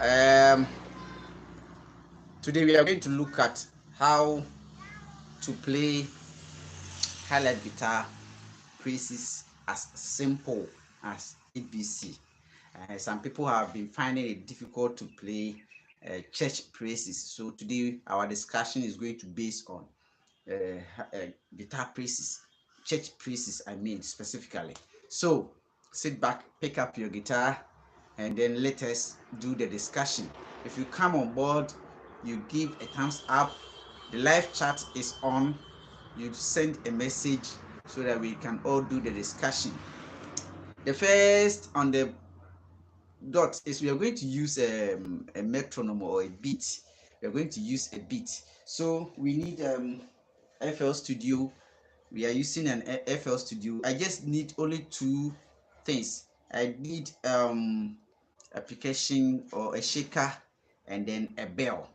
Um, Today we are going to look at how to play highlight guitar pieces as simple as ABC. Some people have been finding it difficult to play church praises. So today our discussion is going to base on guitar praises, church praises, I mean specifically. So sit back, pick up your guitar, and then let us do the discussion. If you come on board, you give a thumbs up. The live chat is on. You send a message so that we can all do the discussion. The first on the dot is we are going to use a metronome or a beat. We are going to use a beat. So we need FL Studio. We are using an FL Studio. I just need only two things. I need application or a shaker and then a bell.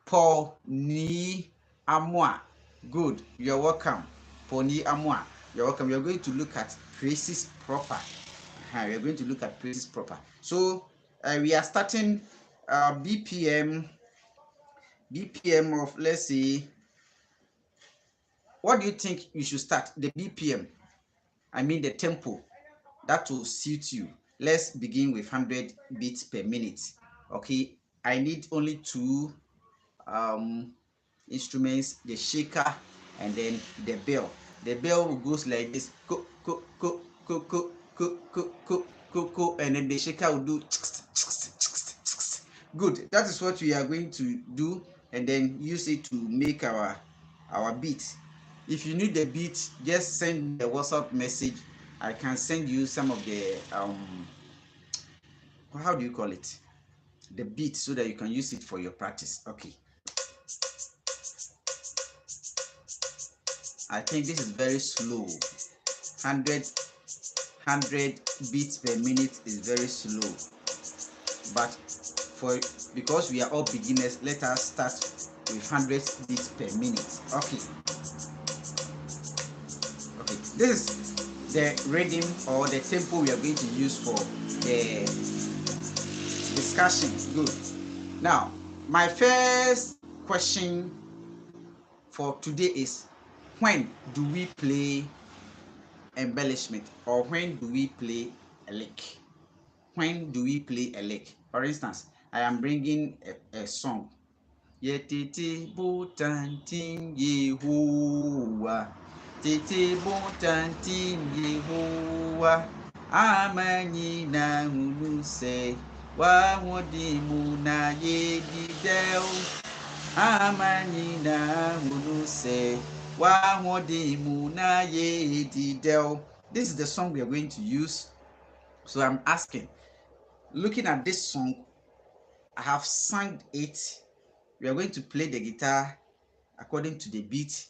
Paul Ni Amwa. Good. You're welcome. Paul Ni Amwa. You're welcome. You're going to look at praises proper. We're going to look at praises proper. So we are starting BPM of, let's say, what do you think you should start? The BPM, I mean the tempo, that will suit you. Let's begin with 100 beats per minute. Okay, I need only two instruments, the shaker and then the bell. The bell goes like this, co, co, co, co, co, co, co, co, co, co, and then the shaker will do good. That is what we are going to do, and then use it to make our beat. If you need the beat, just send the WhatsApp message. I can send you some of the how do you call it, the beat, so that you can use it for your practice. Okay, I think this is very slow. 100 beats per minute is very slow, but because we are all beginners, let us start with 100 beats per minute. Okay, this is the rhythm or the tempo we are going to use for the discussion. Good. Now, my first question for today is, when do we play embellishment, or when do we play a lick? When do we play a lick? For instance, I am bringing a song. Yetiti butantin Yehowa, titi butantin Yehowa, amanyi na hunu se, wa wodi muna yedidel, amanyi na hunu se, wa wodi muna yedidel. This is the song we are going to use. So I'm asking, looking at this song, I have sung it. We are going to play the guitar according to the beat.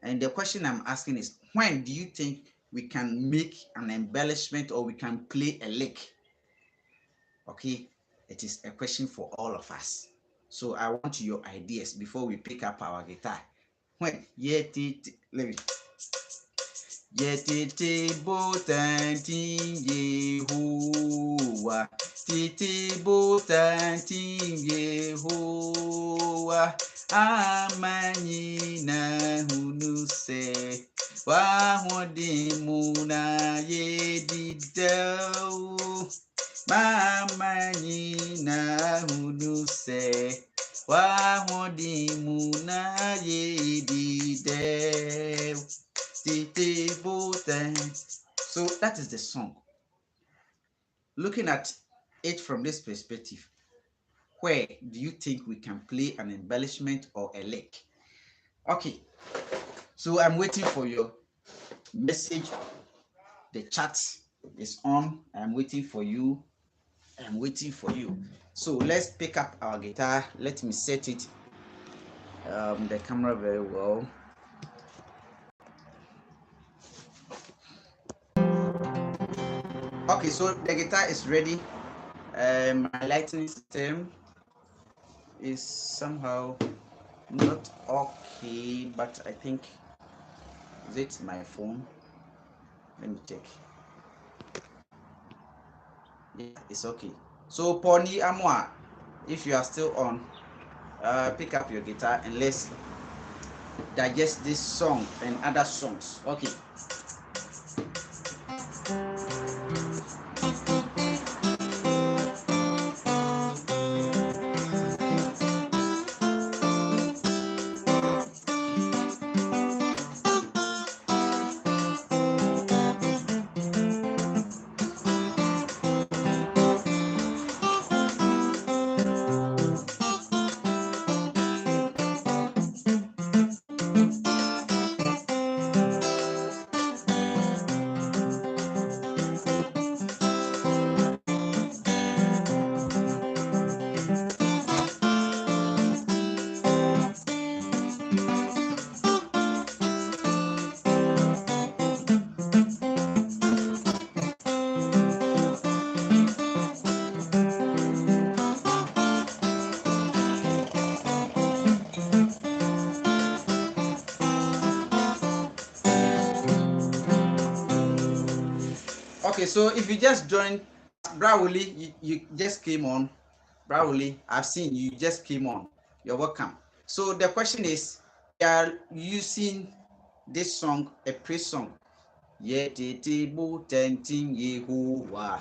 And the question I'm asking is, when do you think we can make an embellishment or we can play a lick? Okay, it is a question for all of us. So I want your ideas before we pick up our guitar. When? Let me. Yetiti butantin Yehowa, titi butantin Yehowa, amanyi na hunu se, wahodi muna yedidel, amanyi na hunu se, wahodi muna yedidel. So that is the song. Looking at it from this perspective, where do you think we can play an embellishment or a lick? Okay, so I'm waiting for your message. The chat is on. I'm waiting for you. I'm waiting for you. So let's pick up our guitar. Let me set it the camera very well. Okay, so the guitar is ready. My lighting system is somehow not okay, but I think, is it my phone? Let me check. Yeah, it's okay. So Pony Amwa, If you are still on, pick up your guitar and let's digest this song and other songs. Okay. Okay, so if you just joined, Brawley, you just came on. Brawley, I've seen you just came on. You're welcome. So the question is, we are using this song, a praise song. Tete Boateng Yehovah.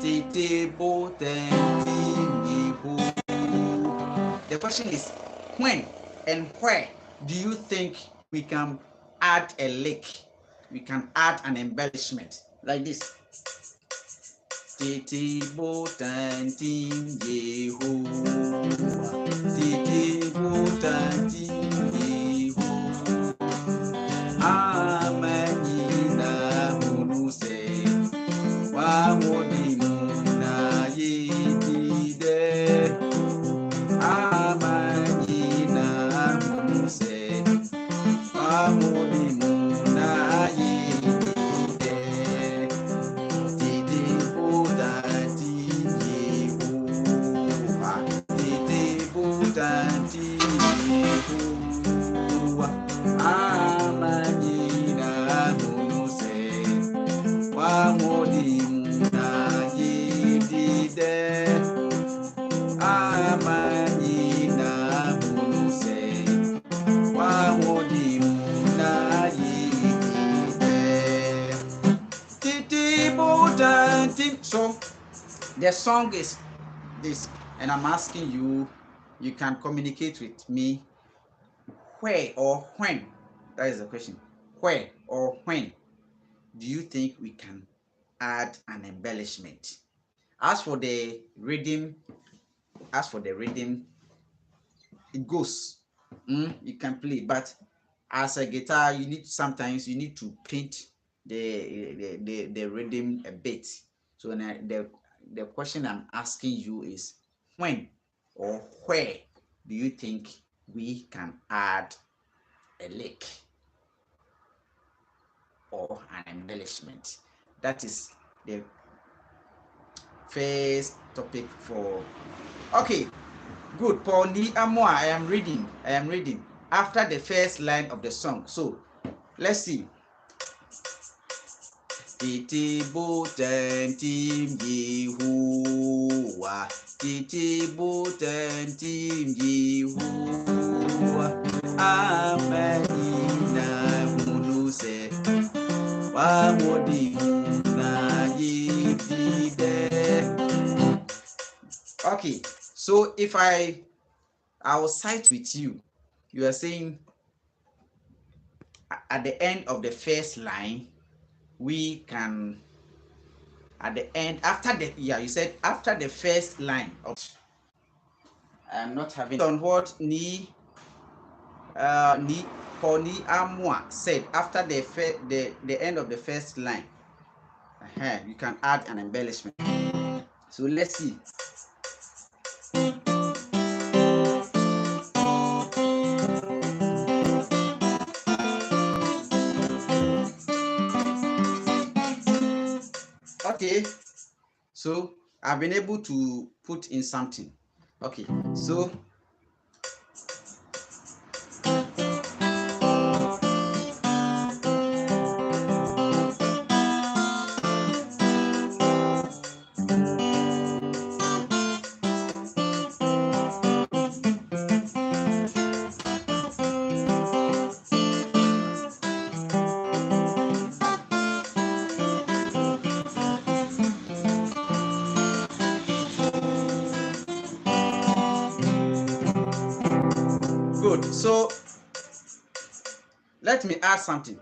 Tete Boateng Yehovah. The question is, when and where do you think we can add a lick? We can add an embellishment like this. Tete Boateng Yehovah. Tete Boateng Yehovah. Amanyina Munuse. Wamodimuna Yedide. Amanyina Munuse. Wamodimuna Yedide. Tete Boateng Yehovah. Tete Boateng Yehovah. Amanyina Munuse. Wamodimuna Yedide. Amanyina Munuse. Wamodimuna Yedide. Titi Boateng. So the song is this, and I'm asking you, you can communicate with me. Where or when? That is the question. Where or when do you think we can add an embellishment? As for the rhythm, it goes. You can play, but as a guitar, sometimes you need to paint the rhythm a bit. So the question I'm asking you is, when or where do you think we can add a lick or an embellishment? That is the first topic for. Okay, good. Paul Ni Amwa, I am reading after the first line of the song. So let's see. Tete Boateng Yehovah. Tete Boateng Yehovah. Amanyina Munuse. Wamodimuna Yedide. Okay, so if I will cite with you, you are saying at the end of the first line, we can, at the end, after the, you said after the first line of, I am not having on what Ni Poni Amwa said after the end of the first line. You can add an embellishment. So let's see. Okay, so I've been able to put in something. Okay, so Good. So let me add something.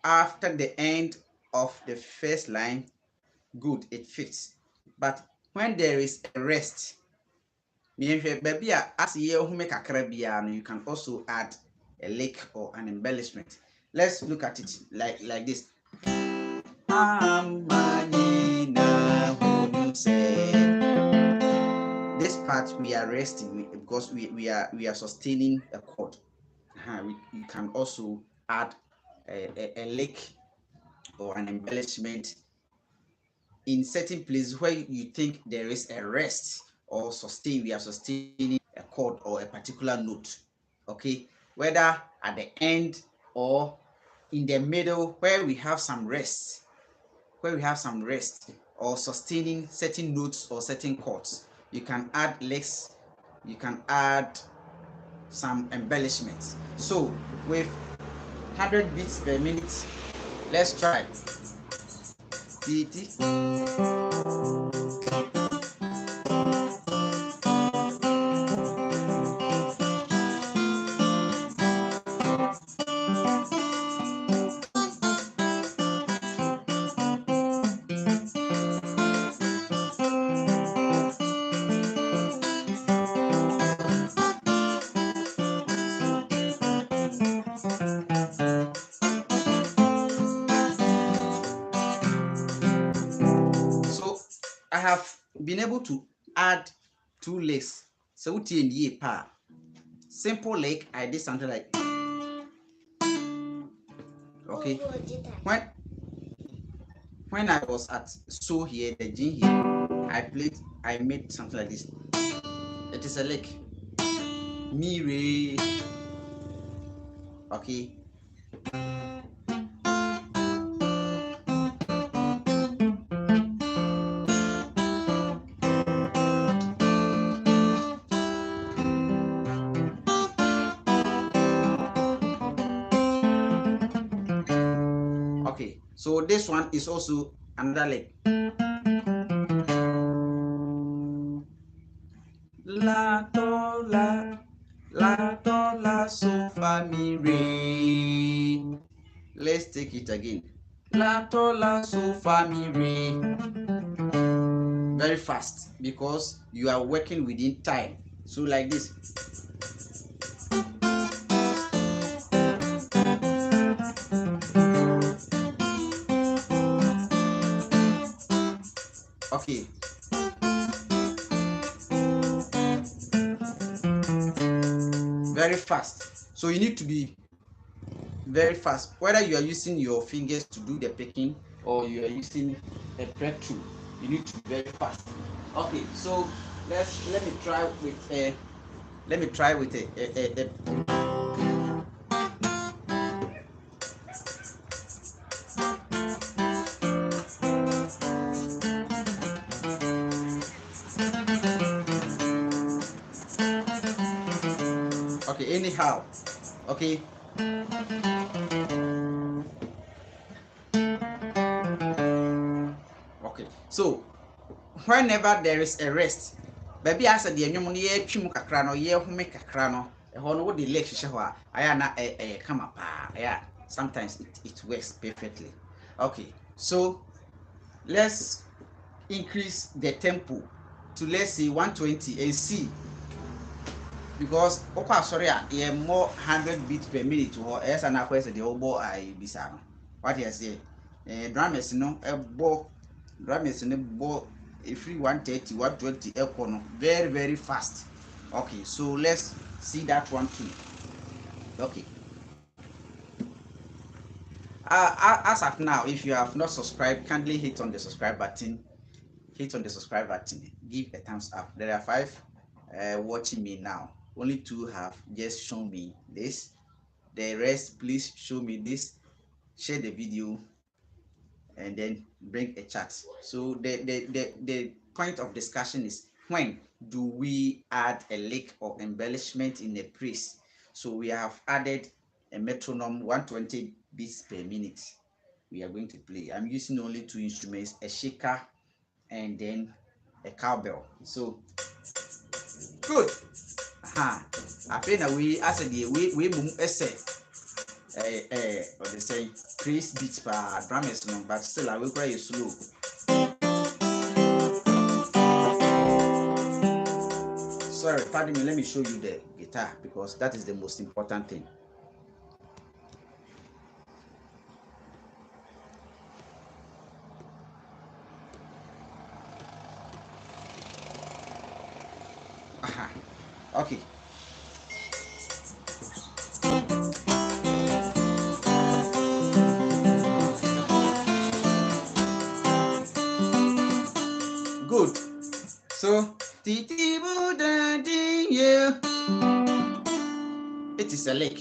After the end of the first line, good, it fits. But when there is a rest, you can also add a lick or an embellishment. Let's look at it like this. This part we are resting because we are sustaining a chord. You can also add a lick or an embellishment in certain places where you think there is a rest or sustain. We are sustaining a chord or a particular note. Okay, whether at the end or in the middle where we have some rest, or sustaining certain notes or certain chords, you can add licks, you can add some embellishments. So with 100 beats per minute, let's try. I have been able to add 2 licks. So simple lick, I did something like, okay. When I was at so here, the G here, I made something like this. It is a lick. Mi re. Okay. Okay, so this one is also another lick. La do la so fa mi re. Let's take it again. La do la so fa mi re. Very fast because you are working within time. So like this. Okay. Very fast. So you need to be very fast. Whether you are using your fingers to do the picking or you are using a bread tool, you need to be very fast. Okay, so let me try with a okay, anyhow. Okay. Okay. So whenever there is a rest, baby as the enwom no ye twim kakra no ye home kakra no ho no wo de leg hye ho a aya na kama pa aya sometimes it works perfectly. Okay, so let's increase the tempo to, let's say, 120 and see, because sorry, yeah, more 100 beats per minute or as an question the obo I bisa no. What you say? Drummers no drummers no bo free 130 120 echo very very fast. Okay, so let's see that one too. Okay. As of now, if you have not subscribed, kindly hit on the subscribe button. Give a thumbs up. There are 5 watching me now. Only 2 have just shown me this. The rest, please show me this, share the video, and then bring a chat. So the point of discussion is, when do we add a lick or embellishment in a praise? So we have added a metronome, 120 beats per minute. We are going to play. I'm using only 2 instruments, a shaker and then a cowbell. So good. I feel that we as a we move essay or they say praise beats per drummers no, but still I will cry slow. Sorry, pardon me, let me show you the guitar because that is the most important thing. Okay. Good. So, it is a lick.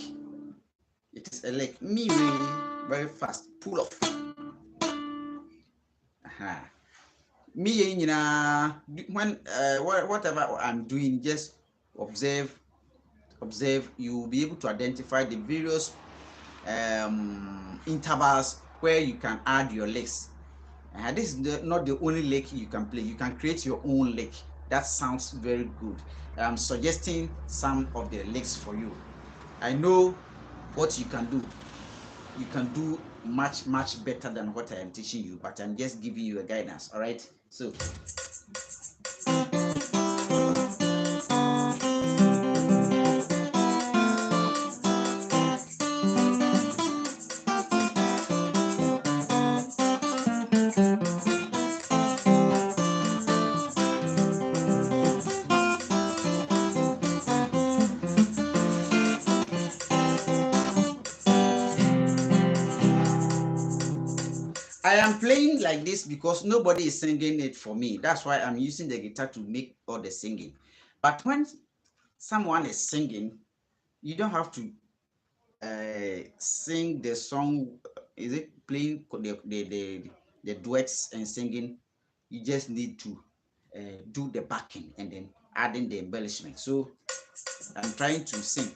It is a lick. Me very fast. Pull off. Me, when whatever I'm doing, just observe. You will be able to identify the various intervals where you can add your licks. This is not the only lick you can play. You can create your own lick. That sounds very good. I'm suggesting some of the licks for you. I know what you can do. You can do much better than what I am teaching you, but I'm just giving you a guidance. All right, so I am playing like this because nobody is singing it for me. That's why I'm using the guitar to make all the singing. But when someone is singing, you don't have to sing the song. Is it playing the duets and singing? You just need to do the backing and then adding the embellishment. So I'm trying to sing.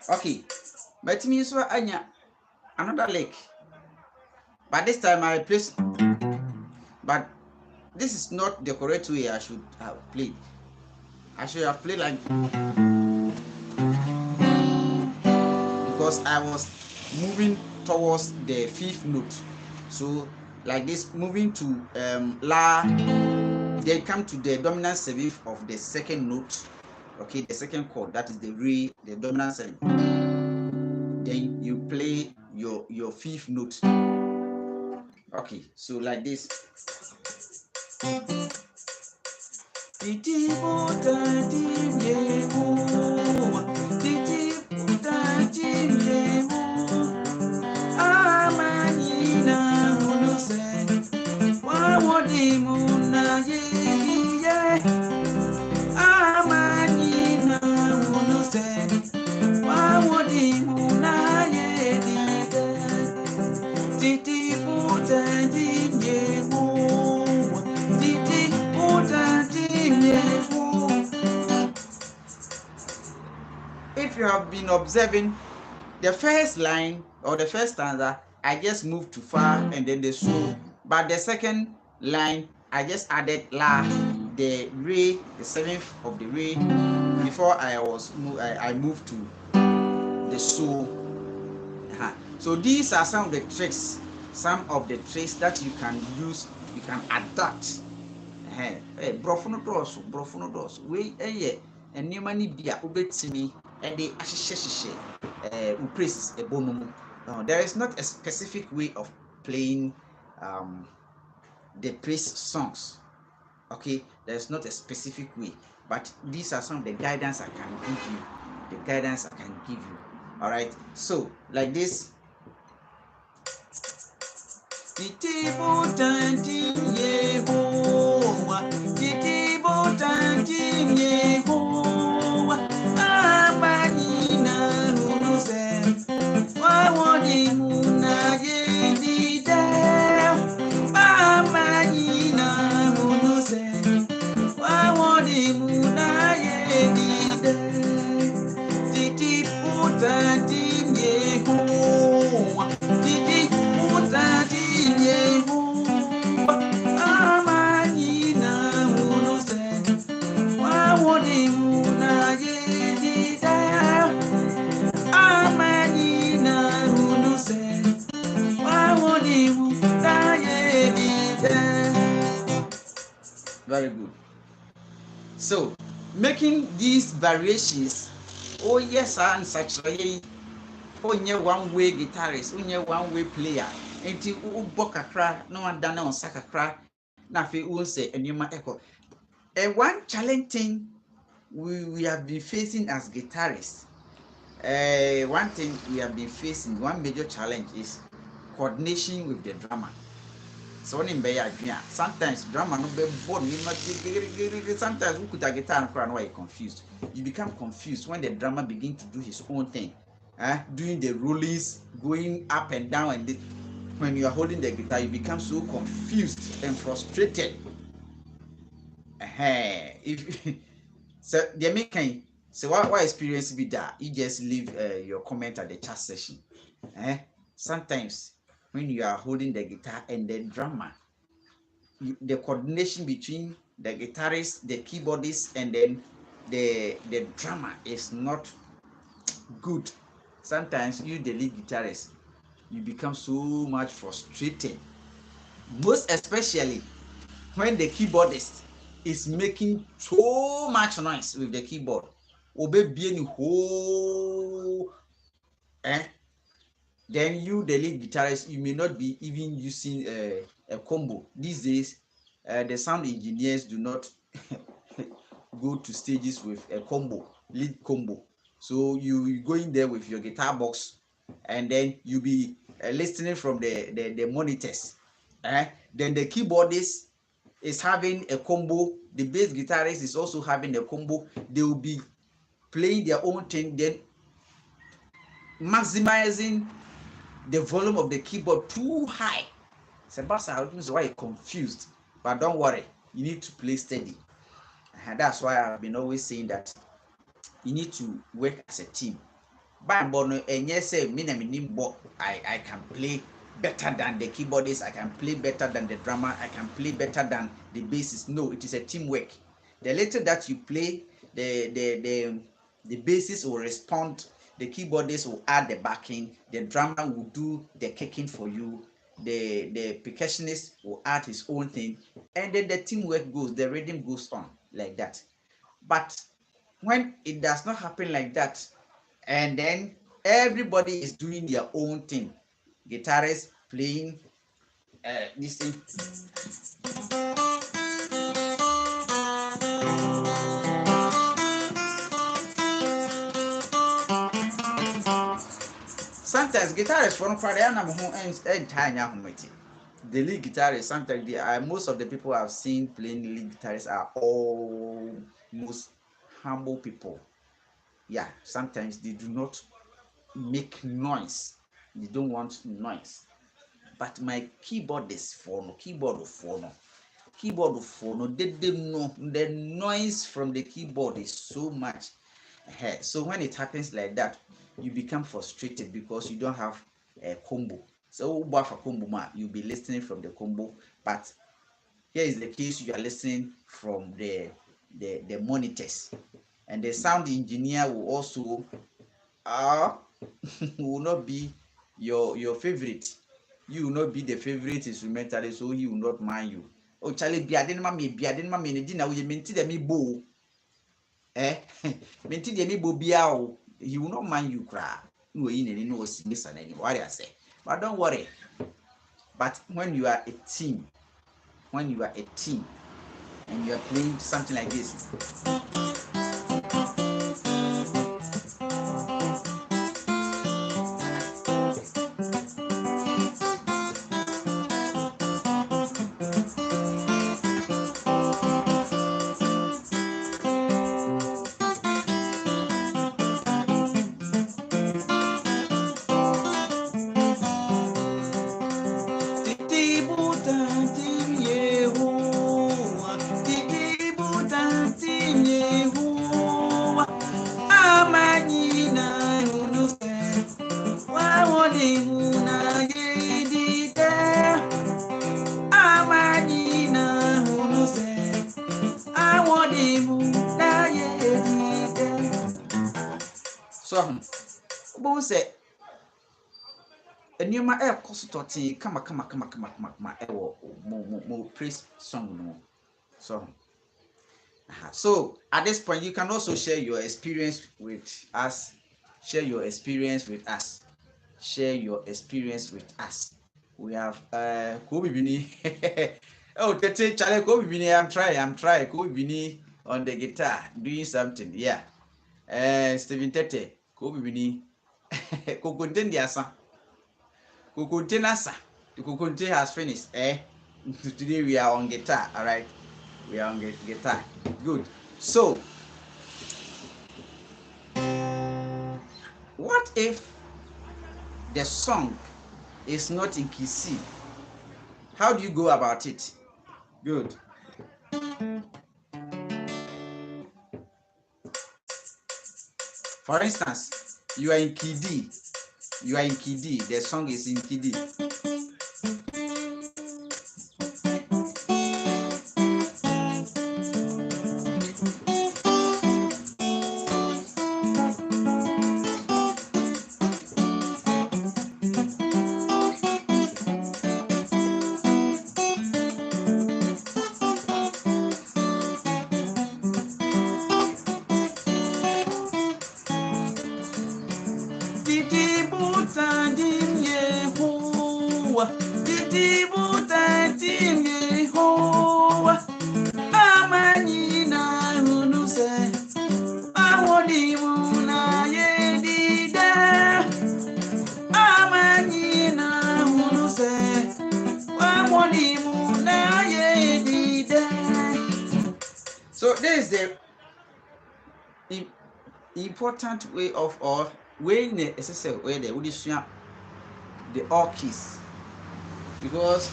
Okay, but me so anya another lick, but this time I place, but this is not the correct way I should have played. I should have played like, because I was moving towards the fifth note, so like this, moving to La, then come to the dominant seventh of the second note. Okay, the second chord, that is the Re, the dominant seventh. Then you play your fifth note. Okay, so like this. If you have been observing the first line or the first stanza, I just moved too far and then the so, but the second line I just added La, the Re, the seventh of the Re, before I moved to the so. So these are some of the tricks that you can use, you can adapt. Brofono dos we and new money be a ubetimi and the ashishe praise a bonum. There is not a specific way of playing the praise songs. Okay, there's not a specific way, but these are some of the guidance I can give you. All right, so like this. Very good. So, making these variations, oh yes, and such a onye one way guitarist, onye one way player. Enti ubọ kakra na wada na onsa kakra na afi unse enyuma echo. And one challenging thing we have been facing as guitarists. One thing we have been facing, one major challenge is coordination with the drummer. So when in sometimes drummer no be bored, sometimes we could a guitar and cry, why confused. You become confused when the drummer begin to do his own thing, doing the rollings, going up and down, and when you are holding the guitar, you become so confused and frustrated. If so, the making so what experience be that you just leave your comment at the chat session. Sometimes when you are holding the guitar and the drummer, the coordination between the guitarist, the keyboardist, and then the drummer is not good. Sometimes you, the lead guitarist, you become so much frustrated. Most especially when the keyboardist is making so much noise with the keyboard. Then you, the lead guitarist, you may not be even using a combo. These days, the sound engineers do not go to stages with a combo, lead combo. So you go in there with your guitar box, and then you be listening from the monitors. Then the keyboardist is having a combo. The bass guitarist is also having a combo. They will be playing their own thing, then maximizing the volume of the keyboard too high. Sebastian, why you're confused, but don't worry, you need to play steady. And that's why I've been always saying that you need to work as a team. But and yes, say I can play better than the keyboardist, I can play better than the drummer, I can play better than the bassist. No, it is a teamwork. The later that you play, the bassist will respond, the keyboardist will add the backing, the drummer will do the kicking for you, the percussionist will add his own thing, and then the teamwork goes, the rhythm goes on like that. But when it does not happen like that, and then everybody is doing their own thing, guitarist playing this thing, sometimes guitarists from the lead guitarist, sometimes most of the people I've seen playing lead guitarists are all most humble people. Yeah, sometimes they do not make noise, they don't want noise. But my keyboard is for no keyboard for no, they know the noise from the keyboard is so much. So when it happens like that, you become frustrated because you don't have a combo. So for combo, you'll be listening from the combo, but here is the case, you are listening from the monitors, and the sound engineer will also will not be your favorite. You will not be the favorite instrumentalist, so he will not mind you. Oh Charlie, be adin me na we menti de me bo. Menti de me bo bia o. He will not mind you cry. No yin no sing any what I say. But don't worry. But when you are a team, and you are playing something like this, so bo say nneɛma ɛrekɔ so tɔtee kama ɛwɔ mo praise song no. So at this point, you can also share your experience with us. Share your experience with us. Share your experience with us. We have Kobe Bini. Oh, Tete Chale Kobe Bini. I'm trying. Kobe Bini on the guitar doing something. Yeah. Stephen Tete Kobe Bini. Kokunten Diasa. Kokunten Asa. The Kokunten has finished. Today we are on guitar. All right. We are on guitar. Good. So, what if the song is not in key C? How do you go about it? Good. For instance, you are in key D. You are in key D. The song is in key D. So this is the important way of or way necessary way the audition the all keys, because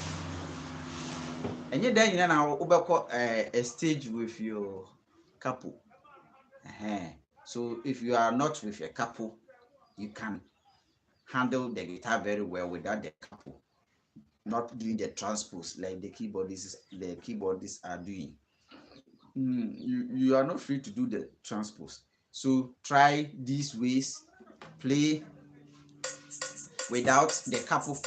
and yet then you know over a stage with your couple. So if you are not with a couple, you can handle the guitar very well without the couple, not doing the transpose like the keyboardists are doing. You are not free to do the transpose. So try these ways, play without the couple.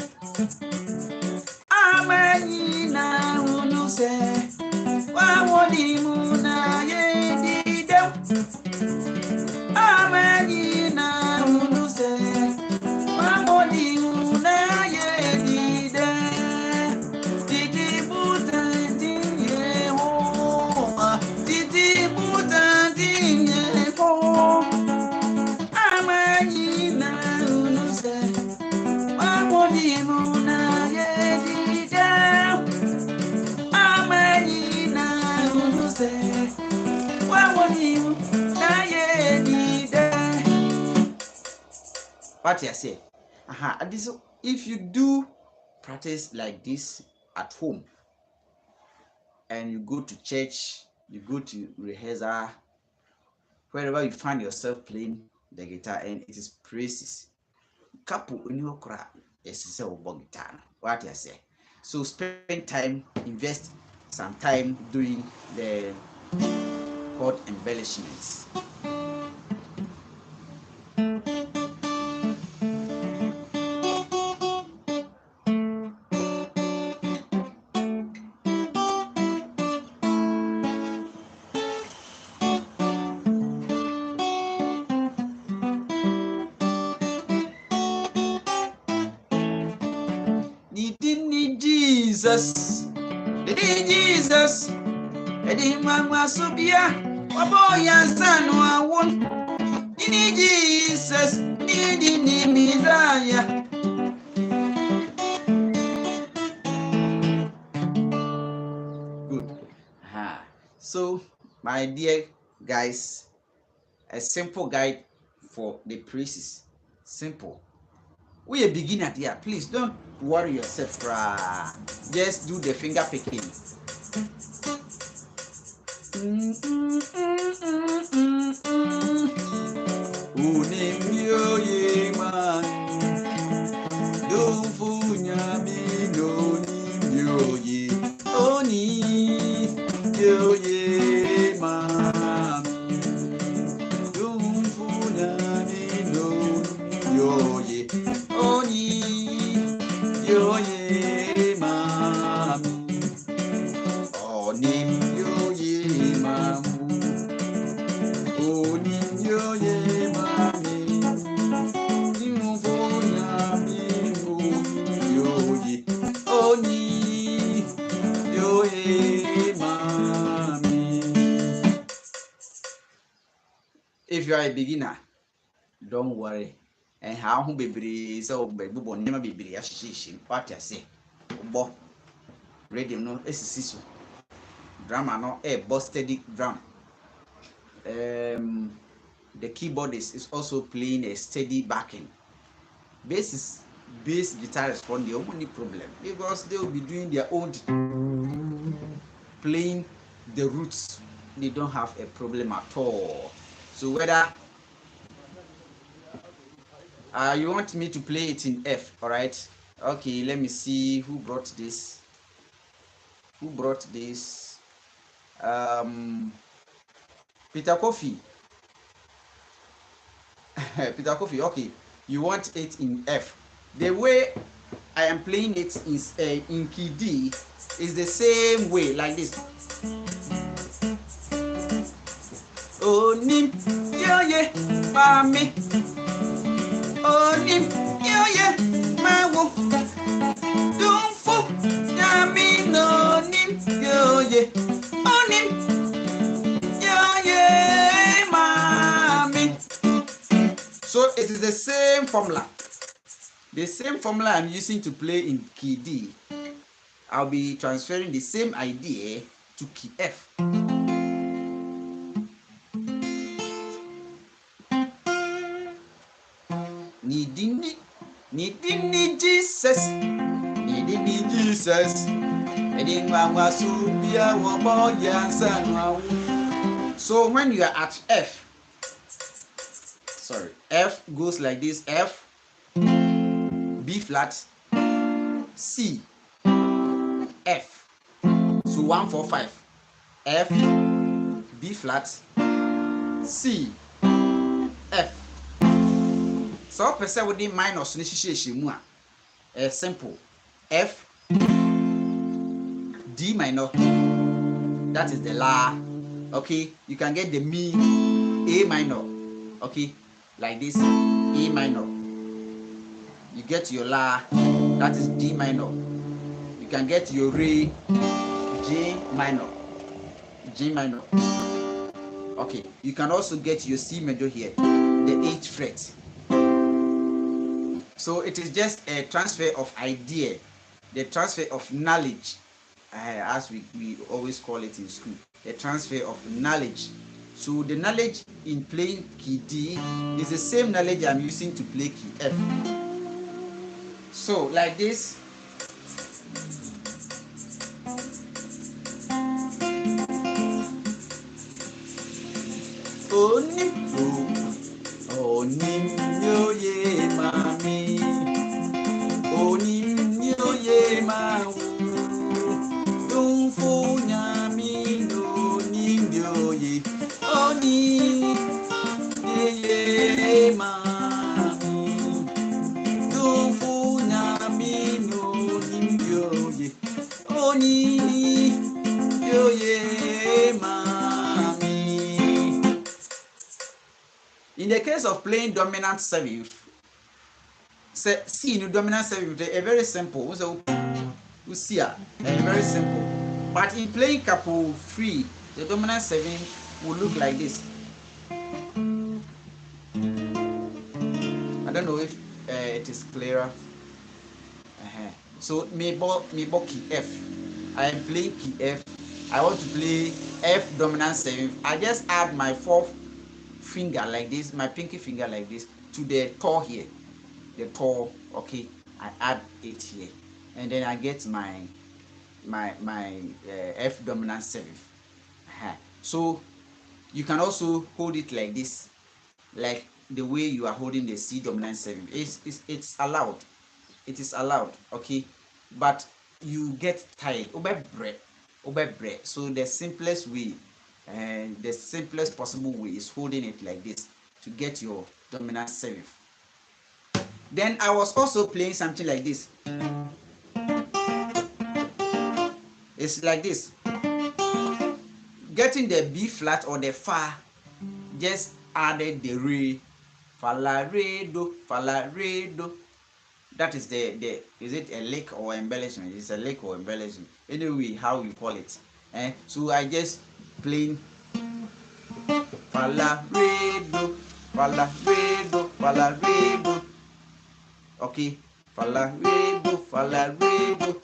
What you say? If you do practice like this at home and you go to church, you go to rehearsal, wherever you find yourself playing the guitar and it is praises, couple in your cry is guitar. What you say? So spend time, invest some time doing the chord embellishments. Jesus, Eddie Mama Subia, Waboya San, Jesus, needing Messiah. Good. So, my dear guys, a simple guide for the praises. Simple. We a beginner here. Please don't worry yourself. Just do the finger picking. if you are a beginner, don't worry. And how who be so baby born never be a shishim. What I say, bo radio no is drama no a steady drum. The keyboardist is also playing a steady backing. Bass guitar is from the only problem because they will be doing their own playing the roots. They don't have a problem at all. So whether you want me to play it in F, all right? Okay, let me see who brought this. Peter Coffee. Peter Coffee. Okay, you want it in F. The way I am playing it is in key D is the same way, like this. Oh nim yo ye mami. Oh nim yo ye mawo. Don't fo yami no nim yo ye. Oh nim yo ye mami. So it is the same formula. The same formula I'm using to play in key D. I'll be transferring the same idea to key F. Needing Jesus. Needing Jesus. So when you are at F, F goes like this: F, B flat, C, F. So 1 4 5. F, B flat, C, F. So person with the minus ni simple. F, D minor. That is the La. Okay, you can get the Mi, A minor. Okay, like this, A minor. You get your La, that is D minor. You can get your Re, J minor. G minor. Okay, you can also get your C major here, the 8th fret. So it is just a transfer of idea, the transfer of knowledge, as we always call it in school, the transfer of knowledge. So the knowledge in playing key D is the same knowledge I'm using to play key F. So like this. Oh nim yo ye mami. Oh nim yo ye ma. Don't fo nyami no nim yo ye. Oh nim ye mami. Don't fo nyami no nim yo ye. Oh nim yo ye mami. In the case of playing dominant seventh, C in dominant seventh, a very simple. So we see very simple. But in playing couple 3, the dominant seventh will look like this. I don't know if it is clearer. So me key F. I am playing key F. I want to play F dominant seventh. I just add my 4th finger like this, my pinky finger like this, to the toe here, the toe. Okay, I add it here, and then I get my F dominant 7th. So you can also hold it like this, like the way you are holding the C dominant 7th. It's allowed. It is allowed. Okay, but you get tired. So the simplest way, and the simplest possible way, is holding it like this to get your dominant 7th. Then I was also playing something like this. It's like this. Getting the B flat or the Fa, just added the Re, Fa la Re do, Fa la Re do. That is the is it a lick or embellishment? It's a lick or embellishment. Anyway, how you call it. So I just playing fa la re do, fa la re do, fa la re do. Okay, fa la re do, fa la re do.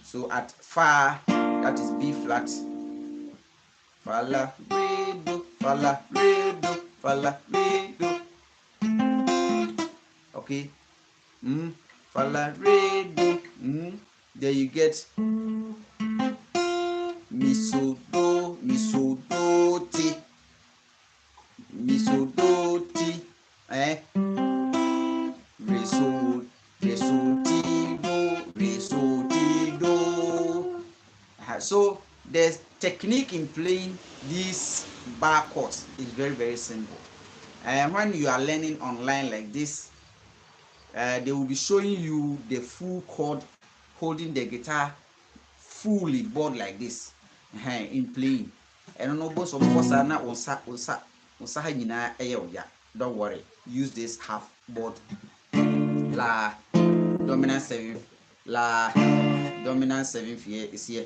So at fa, that is B flat. Fa la re do, fa la re do, fa la re do. Okay, fa la re do. There you get mi so do, mi so do ti, mi so do ti, re so ti do, re so ti do. So the technique in playing these bar chords is very, very simple. And when you are learning online like this, they will be showing you the full chord, holding the guitar fully board like this in playing. And no boss of course are not unsa don't worry, use this half board. La dominant 7th, la dominant 7th here is here.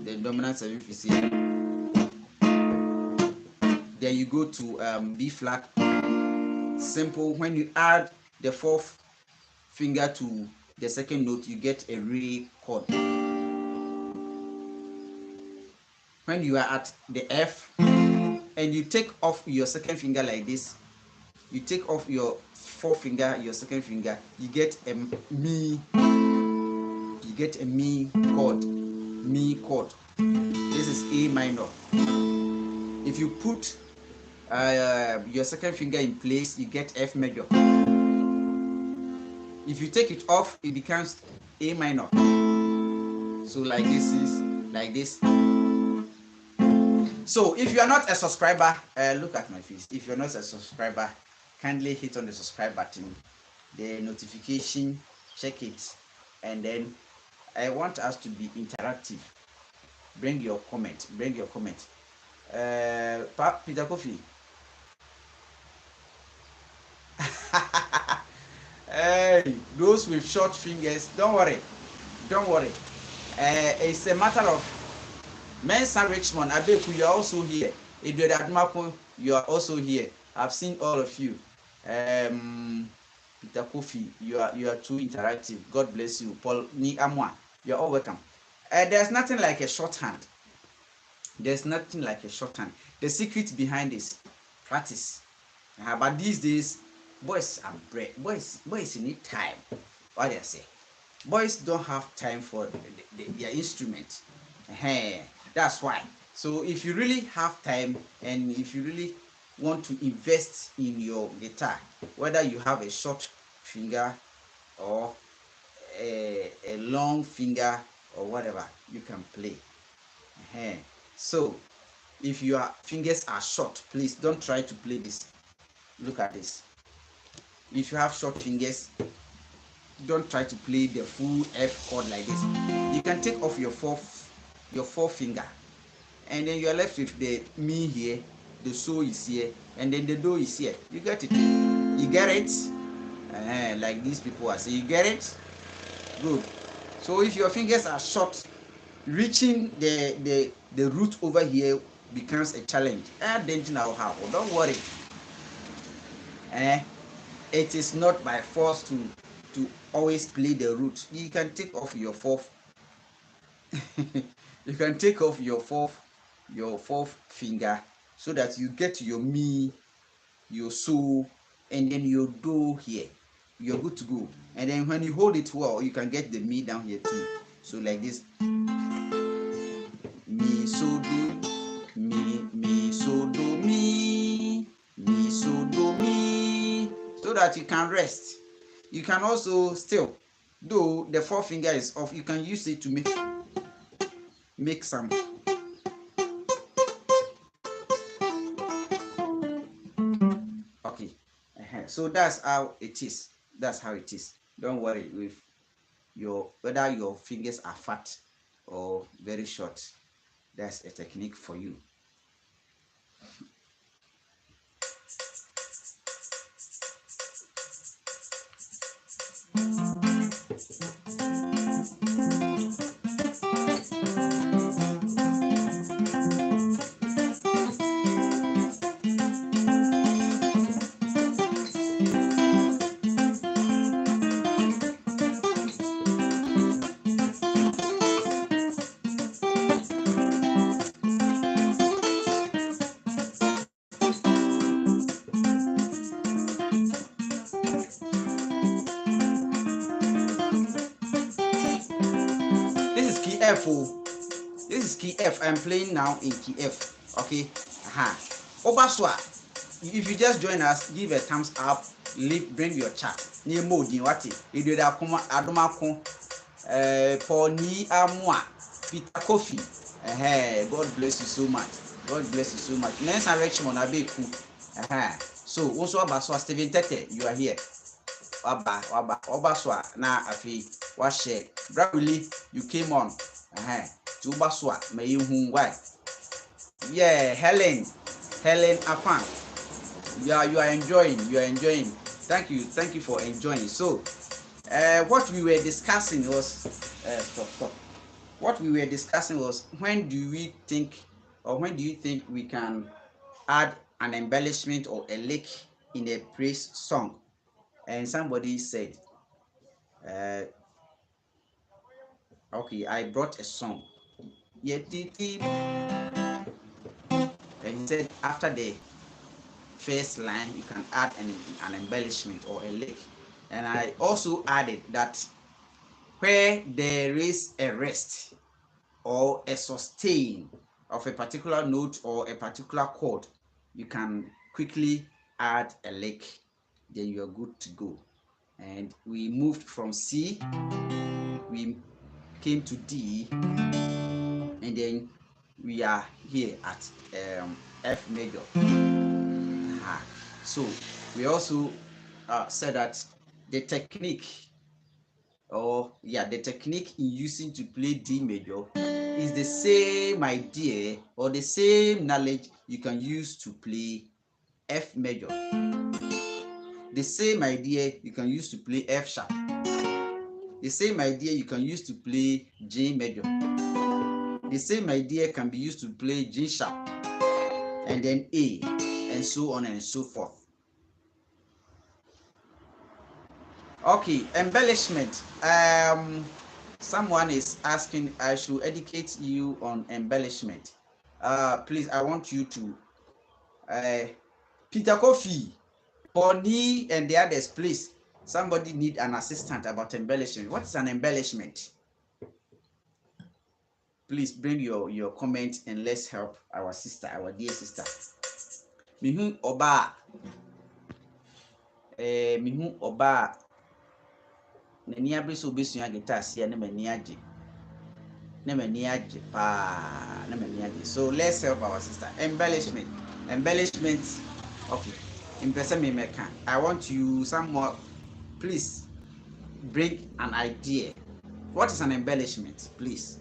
The dominant 7th is here. Then you go to B flat. Simple. When you add the 4th finger to the second note, you get a re chord. When you are at the F and you take off your second finger like this, you take off your 4th finger, your second finger, you get a mi. You get a mi chord. Mi chord. This is A minor. If you put your second finger in place, you get F major. If you take it off, it becomes A minor. So like this is like this. So if you are not a subscriber, look at my face. If you're not a subscriber, kindly hit on the subscribe button, the notification, check it, and then I want us to be interactive. Bring your comment. Peter Kofi. Hey, those with short fingers, don't worry. It's a matter of Mensa Richmond, Abeku, you are also here. Edward Admapo, you are also here. I've seen all of you. Peter Kofi, you are too interactive. God bless you. Paul Ni Amwa, you are all welcome. There's nothing like a shorthand. The secret behind this practice. But these days, boys need time. What do I say? Boys don't have time for their instrument. That's why. So if you really have time and if you really want to invest in your guitar, whether you have a short finger or a long finger or whatever, you can play. So if your fingers are short, please don't try to play this. Look at this. If you have short fingers, don't try to play the full F chord like this. You can take off your fourth finger, and then you are left with the mi here, the so is here, and then the do is here. You get it? You get it? Like these people are saying, you get it? Good. So if your fingers are short, reaching the root over here becomes a challenge. Don't worry. It is not by force to always play the root. You can take off your fourth. You can take off your fourth finger so that you get your mi, your so, and then your do here. You're good to go. And then when you hold it well, you can get the mi down here too. So like this. Mi so do mi so do mi so do mi, so that you can rest. You can also still, though the fourth finger is off, you can use it to make some. Okay, so that's how it is. Don't worry with whether your fingers are fat or very short. That's a technique for you. F. Oh. This is key F. I'm playing now in key F. Okay. Obaswa. If you just join us, give a thumbs up. Bring your chat. Near mode, what it? You do that. Come Adomako. Pony Amwa. Peter Coffee. God bless you so much. God bless you so much. Next direction on a big cool. So also Obaswa Steven Tete, you are here. Obaswa na afi what share. Bradley, you came on. To Obaswa, may you why? Yeah, Helen Afan. Yeah, you are enjoying. Thank you for enjoying. So what we were discussing was stop. What we were discussing was when do you think we can add an embellishment or a lick in a praise song? And somebody said okay, I brought a song. And he said after the first line you can add an embellishment or a lick. And I also added that where there is a rest or a sustain of a particular note or a particular chord, you can quickly add a lick, then you're good to go. And we moved from C, we came to D, and then we are here at F major. So we also said that the technique in using to play D major is the same idea or the same knowledge you can use to play F major. The same idea you can use to play F sharp. The same idea you can use to play G major. The same idea can be used to play G sharp and then A, and so on and so forth. Okay, embellishment. Someone is asking I should educate you on embellishment. Please, I want you to Peter Coffee, Bonnie, and the others, please. Somebody need an assistant about embellishment. What is an embellishment? Please bring your comment and let's help our dear sister. Mihu Oba. Mihu Oba. Nani abiso obesua guitar sia na mani age. So let's help our sister. Embellishment. Okay. I want you somewhat. Please bring an idea. What is an embellishment, please?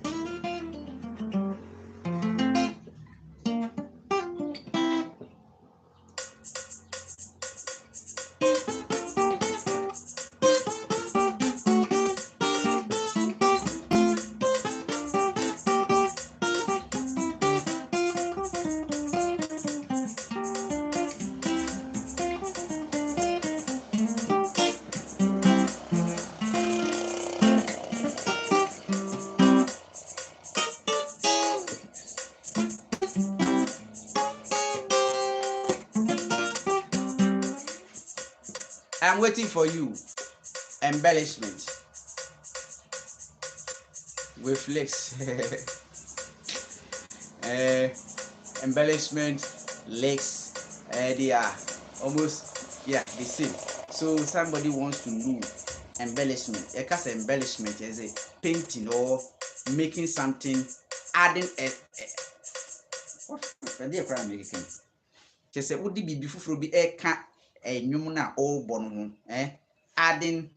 I'm waiting for you. Embellishment. With licks. Embellishment, licks, they are almost the same. So somebody wants to know embellishment. Because embellishment is a painting or making something, adding what? Just say would be before be adding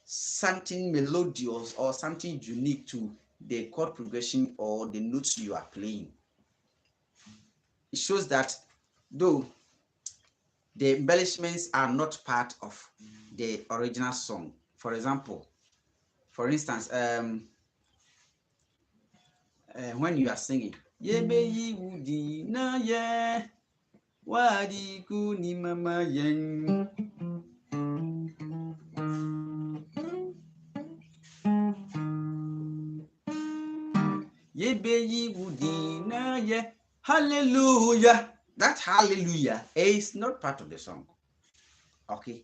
something melodious or something unique to the chord progression or the notes you are playing. It shows that though the embellishments are not part of the original song. For instance, when you are singing, Yebeyi wudi na ye wadi kuni mama yen. Yebeyi wudi na ye, hallelujah. That hallelujah is not part of the song. Okay.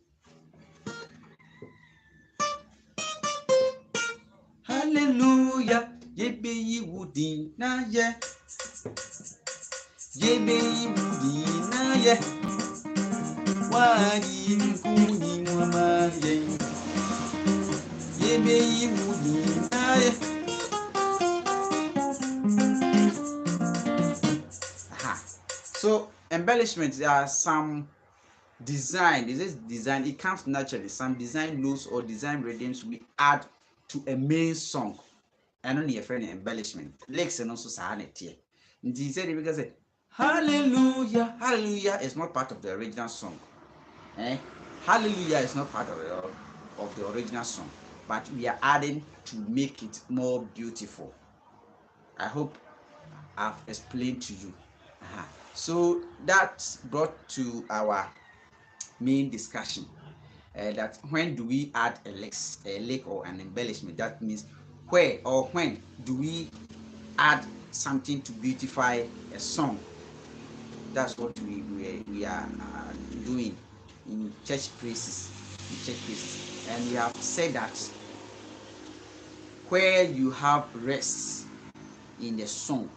Hallelujah. Yebeyi wudi na ye. Yebeyi wudi na ye. Wadi nkuni mama ye. Yebeyi wudi na ye. So embellishments are some design. This is design. It comes naturally. Some design notes or design rhythms we add to a main song. And only a friend embellishment. Legs and also sanet here. He said because hallelujah, hallelujah is not part of the original song. Hallelujah is not part of the original song, but we are adding to make it more beautiful. I hope I've explained to you. So that's brought to our main discussion. That when do we add a lick or an embellishment? That means where or when do we add something to beautify a song? That's what we are doing in church praises. And we have said that where you have rest in the song,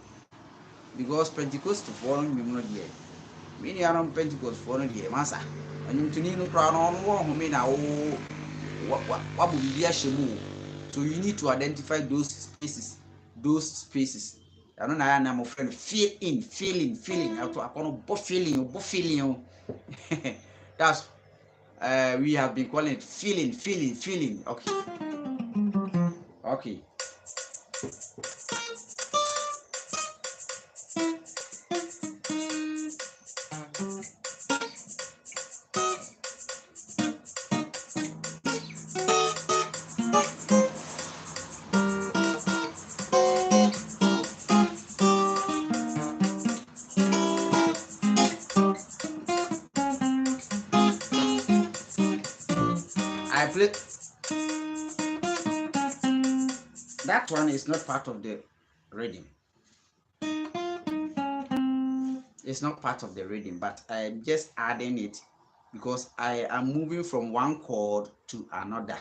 because Pentecost for no dear. Many are on Pentecost for no dear, Massa. And to need no crown on one who now what will be a shemu. So you need to identify those spaces. I don't know, my friend, feeling. Out to a feeling. That's we have been calling it feeling. Okay. I play that one is not part of the rhythm. It's not part of the rhythm, but I'm just adding it because I am moving from one chord to another.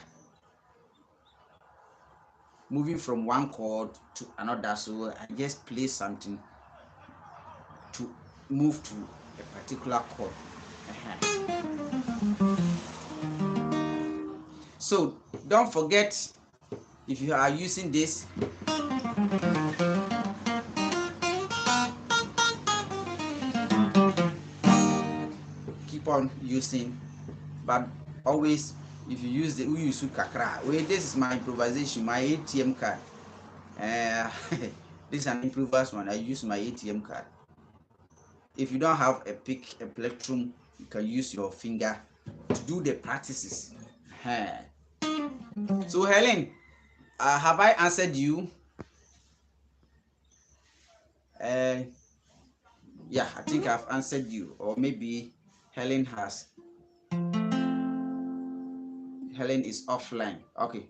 So I just play something to move to a particular chord. So don't forget, if you are using this, keep on using, but always if you use the we use kakra. Wait, this is my improvisation, my ATM card. This is an improvised one. I use my ATM card. If you don't have a plectrum, you can use your finger to do the practices. So Helen, have I answered you? Yeah, I think I've answered you, or maybe Helen is offline. Okay.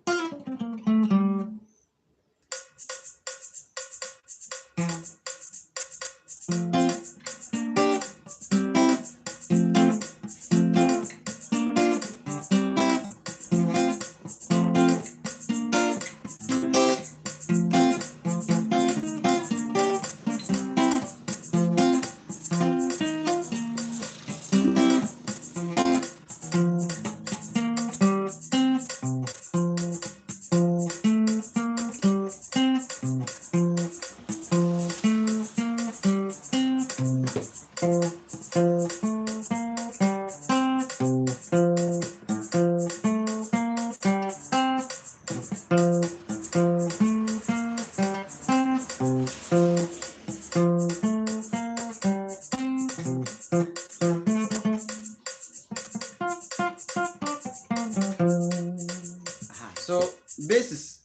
So bass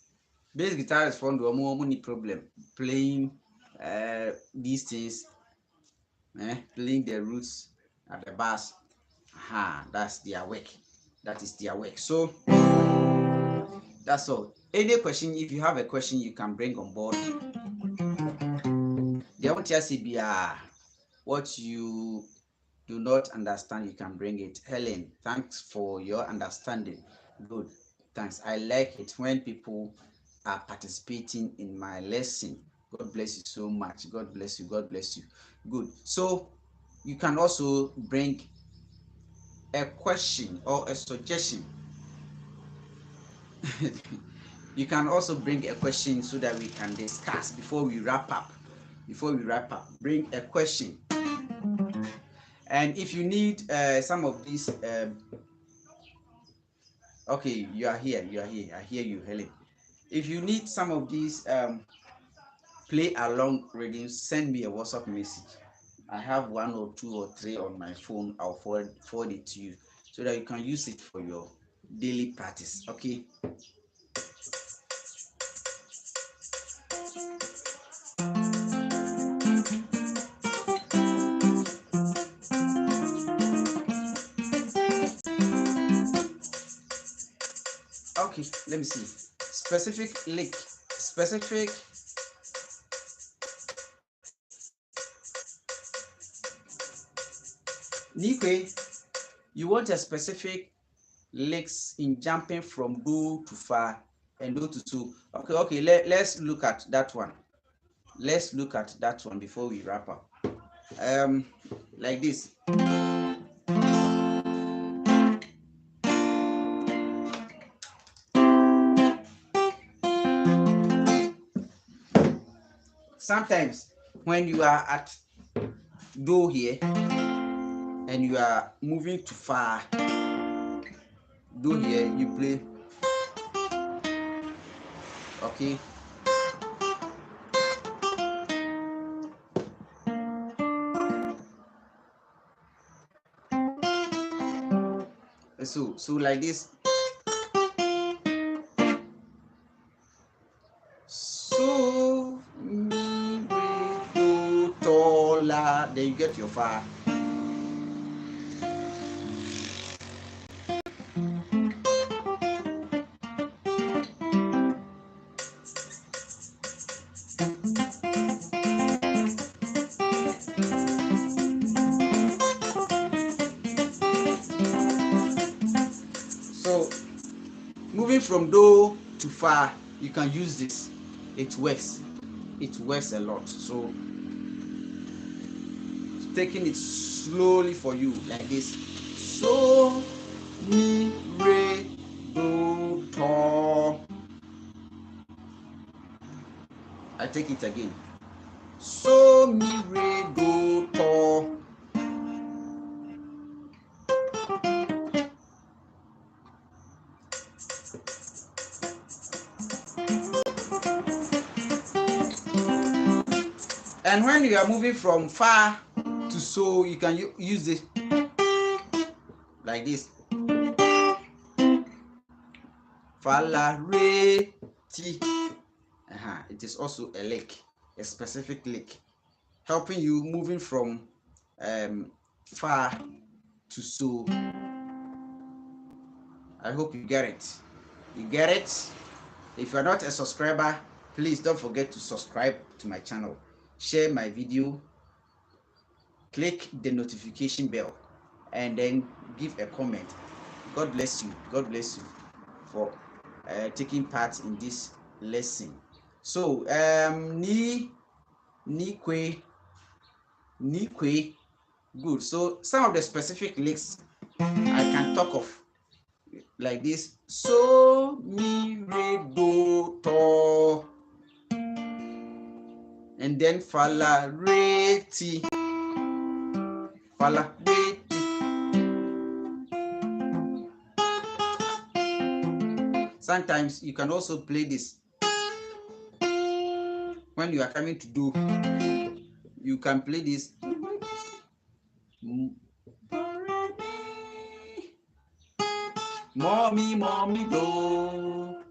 guitar is from the only problem playing these things, playing the roots at the bass. That's their work. That is their work. So that's all. Any question, if you have a question, you can bring on board. They want to see what you do not understand, you can bring it. Helen, thanks for your understanding. Good, thanks. I like it when people are participating in my lesson. God bless you so much. God bless you. God bless you. Good. So you can also bring a question or a suggestion. You can also bring a question so that we can discuss before we wrap up. Bring a question. And if you need some of these, okay, you are here. I hear you, Helen. If you need some of these play along readings, send me a WhatsApp message. I have 1 or 2 or 3 on my phone. I'll forward it to you so that you can use it for your daily practice. Okay. Okay, let me see. Specific link. Specific Nikwe, you want a specific legs in jumping from do to far and do to so. Okay, let's look at that one. Let's look at that one before we wrap up. Like this. Sometimes when you are at do here and you are moving too far, do here, you play. Okay. So like this. So mi re do to la. Then you get your fa. So moving from do to fa, you can use this. It works a lot. So taking it slowly for you like this. So mi re do to. I take it again. So mi re do to. And when you are moving from far to so, you can use it like this. Fa la re ti. It is also a lick, a specific lick, helping you moving from far to so. I hope you get it. You get it? If you are not a subscriber, please don't forget to subscribe to my channel. Share my video. Click the notification bell and then give a comment. God bless you. God bless you for taking part in this lesson. So ni kwe. Good. So some of the specific licks I can talk of like this. So mi re do to, and then fa la re ti. Fa la re ti. Sometimes you can also play this when you are coming to do. You can play this. Mommy, mommy do.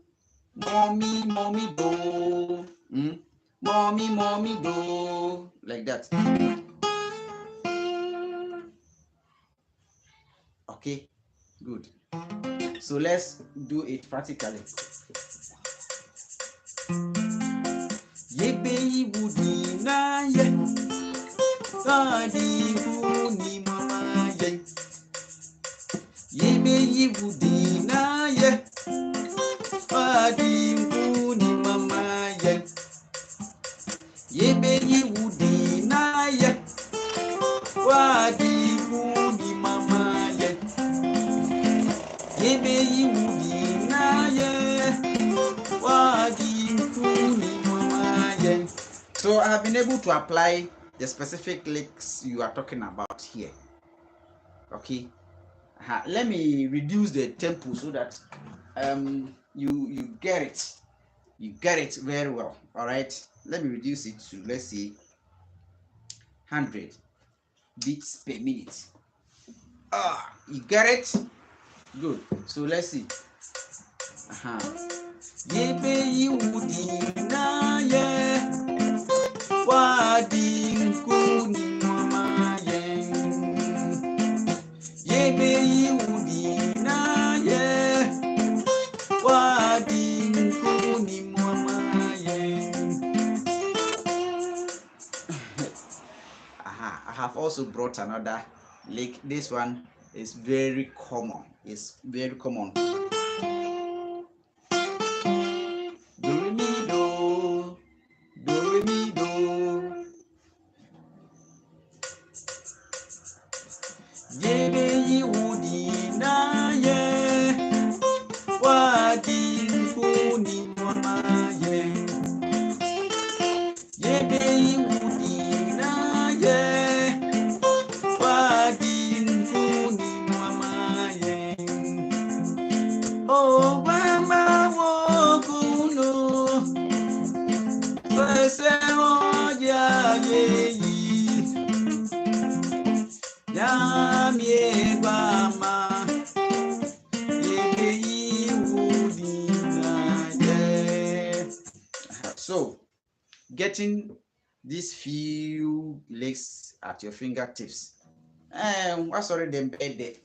Mommy, mommy do. Mommy, mommy do. Like that. Okay, good. So let's do it practically. Yebe wudi na ye. Sadi huni mama ye. Yebe wudi na ye. Sadi huni mama. have been able to apply the specific leaks you are talking about here. Okay. Let me reduce the tempo so that you get it. You get it very well. All right. Let me reduce it to, let's say, 100 beats per minute. You get it? Good. So let's see. I have also brought another lick. This one is very common. It's very common. Do re mi do, do re mi do. Yebe yi wudi na ye, wadi nkuni mama ye. Yebe yi wudi na ye, wadi nkuni mama ye. Oh mama wokuno, pese oja ye yi. So, getting these few licks at your fingertips. What's already embedded?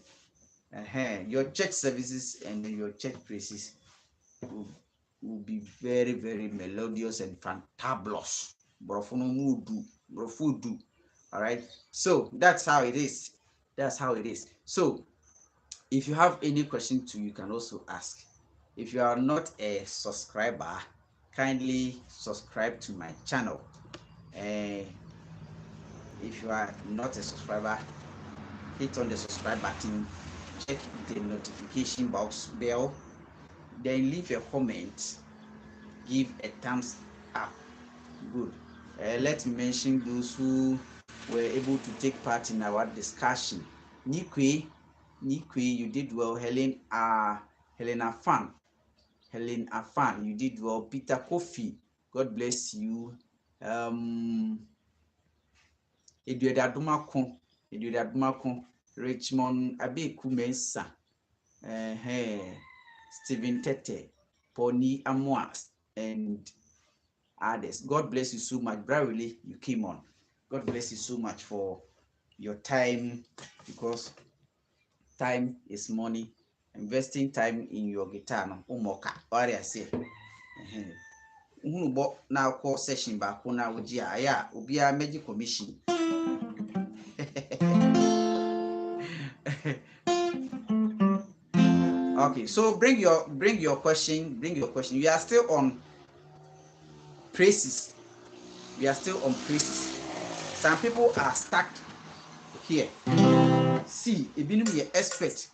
Your church services and your church praises will be very, very melodious and fantabulous. Brofudu. All right. So that's how it is. That's how it is. So if you have any question too, you can also ask. If you are not a subscriber, kindly subscribe to my channel. If you are not a subscriber, hit on the subscribe button, check the notification box bell, then leave a comment, give a thumbs up. Good. Let's mention those who were able to take part in our discussion. Nikwe, you did well. Helen Afan, you did well. Peter Kofi, God bless you. Eduadumako, Richmond Abeku Mensa, Stephen Tete, Pony Amoas, and others. God bless you so much. Bravely, you came on. God bless you so much for your time, because time is money. Investing time in your guitar, no umoka. What I say. Now call session back when I would yeah, will be a magic commission. Okay, so bring your question. We are still on praises. Some people are stuck here. See, if you be an expert.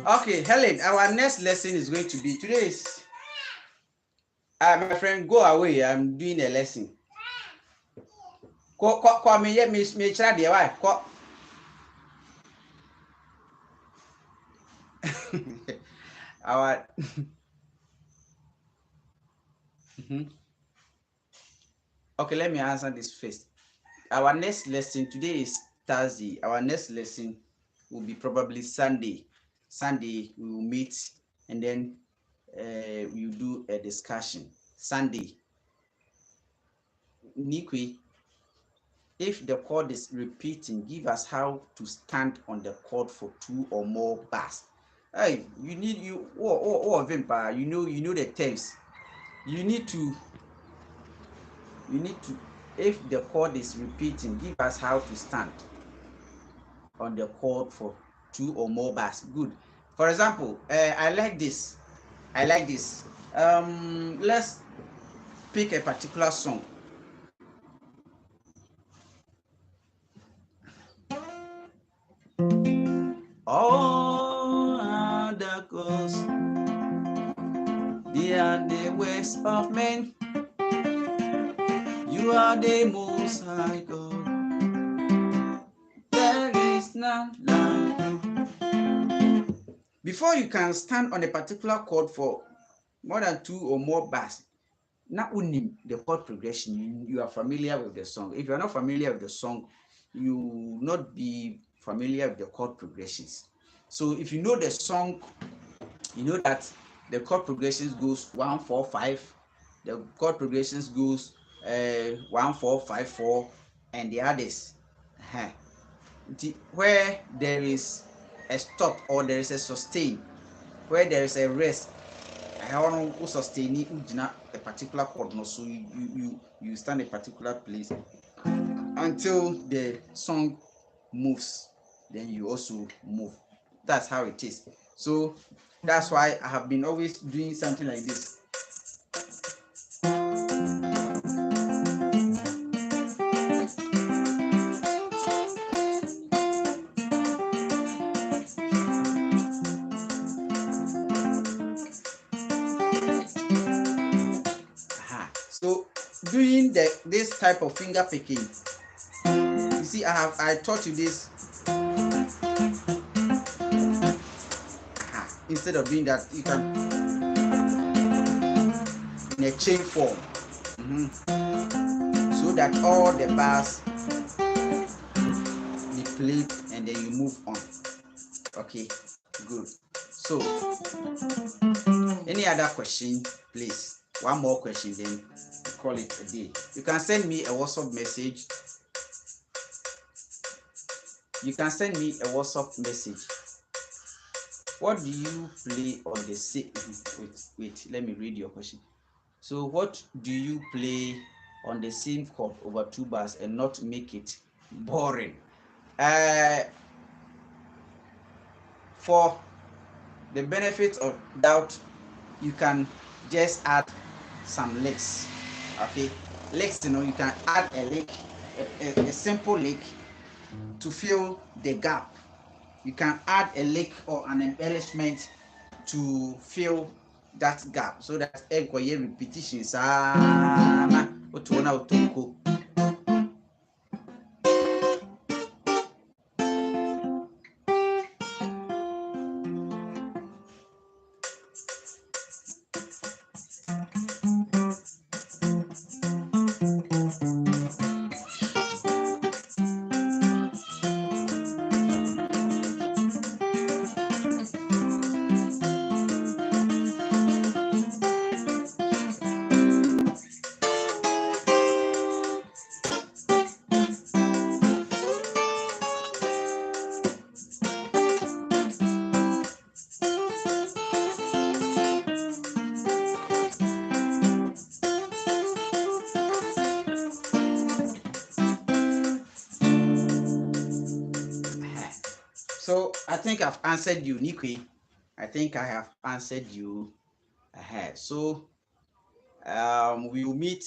Okay, Helen, our next lesson is going to be today's. My friend, go away. I'm doing a lesson. Ko me ye me chira de why? Ko our okay, let me answer this first. Our next lesson today is Thursday. Our next lesson will be probably Sunday. Sunday we will meet and then we will do a discussion. Sunday. Nikwe, if the chord is repeating, give us how to stand on the chord for 2 or more bars. Hey, you need of them, you know the terms. You need to if the chord is repeating, give us how to stand on the chord for 2 or more bars. Good. For example, I like this. Let's pick a particular song. All other gods, they are the works of men. You are the most high God. There is none like you. Before you can stand on a particular chord for more than 2 or more bars, not only the chord progression, you are familiar with the song. If you are not familiar with the song, you will not be familiar with the chord progressions. So if you know the song, you know that the chord progressions goes 1 4 5, the chord progressions goes 1 4 5 4, and the others. Where there is a stop or there is a sustain, where there is a rest, I sustain a particular chord, no, so you stand a particular place until the song moves, then you also move. That's how it is. So that's why I have been always doing something like this. So doing this type of finger picking, you see, I taught you this. Instead of doing that, you can in a chain form, so that all the bars be played and then you move on. Okay, good. So any other question, please? One more question, then we call it a day. You can send me a WhatsApp message. What do you play on the same? Wait, let me read your question. So what do you play on the same chord over 2 bars and not make it boring? For the benefit of doubt, you can just add some licks. Okay, licks, you can add a lick, a simple lick to fill the gap. You can add a lick or an embellishment to fill that gap, so that repetitions So I think I've answered you, Nikwe. I think I have answered you. So we'll meet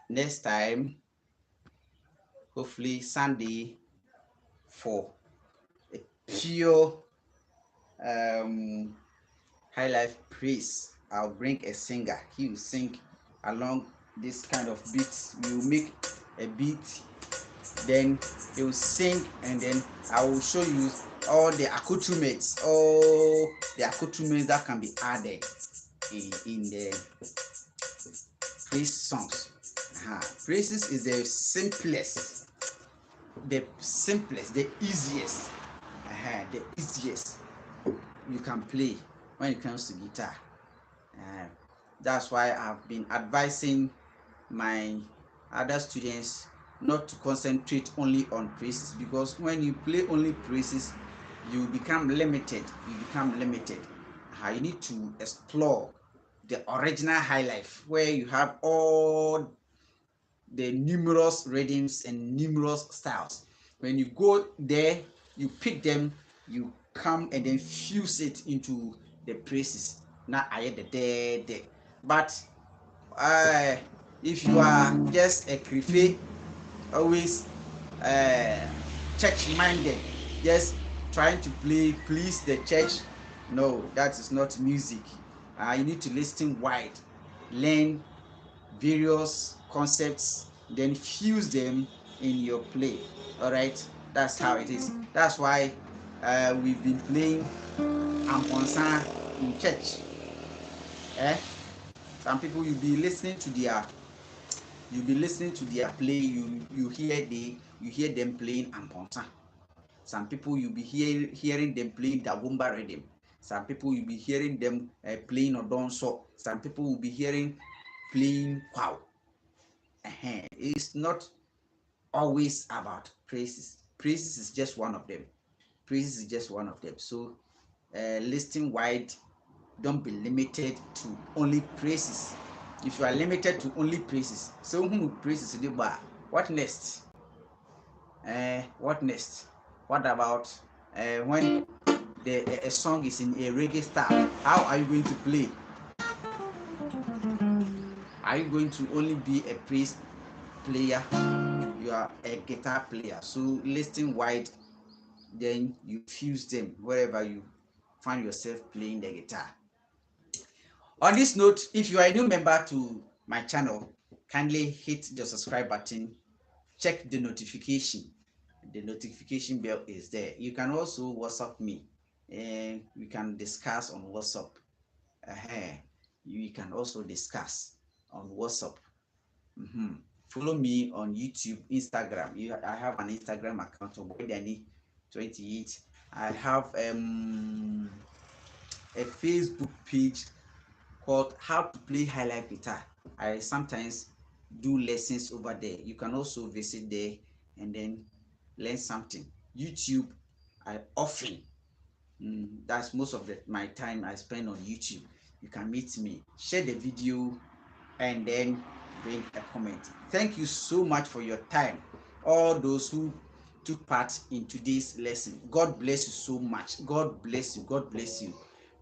next time, hopefully Sunday, for a pure high life praise. I'll bring a singer. He will sing along this kind of beats. We will make a beat, then he will sing, and then I will show you all the accoutrements that can be added in the praise songs. Praises is the easiest, the easiest you can play when it comes to guitar. That's why I've been advising my other students not to concentrate only on praises, because when you play only praises, you become limited. You need to explore the original high life, where you have all the numerous rhythms and numerous styles. When you go there, you pick them, you come and then fuse it into the praises. Now I had the there. But if you are just a crife, always church minded, just trying to please the church, no, that is not music. You need to listen wide, learn various concepts, then fuse them in your play. All right, that's how it is. That's why we've been playing amponsan in church. Some people, you'll be listening to their play, you hear them playing amponsan. Some people, you'll be hearing them playing dagumba rhythm. Some people, you'll be hearing them playing odonso. Some people will be hearing playing wow. It's not always about praises. Praises is just one of them. So listen wide. Don't be limited to only praises. If you are limited to only praises, so who praises the bar? What next? What next? What about when a song is in a reggae style? How are you going to play? Are you going to only be a praise player? You are a guitar player. So listen wide, then you fuse them wherever you find yourself playing the guitar. On this note, if you are a new member to my channel, kindly hit the subscribe button, check the notification. The notification bell is there. You can also WhatsApp me, and we can discuss on WhatsApp. You can also discuss on WhatsApp. Follow me on YouTube, Instagram. I have an Instagram account of Boydani28. I have a Facebook page called How to Play Highlife Guitar. I sometimes do lessons over there. You can also visit there and then learn something. YouTube, I often, that's most of my time I spend on YouTube. You can meet me, share the video, and then bring a comment. Thank you so much for your time. All those who took part in today's lesson, God bless you so much. God bless you. God bless you.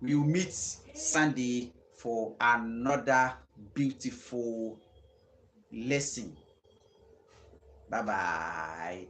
We will meet Sunday for another beautiful lesson. Bye bye.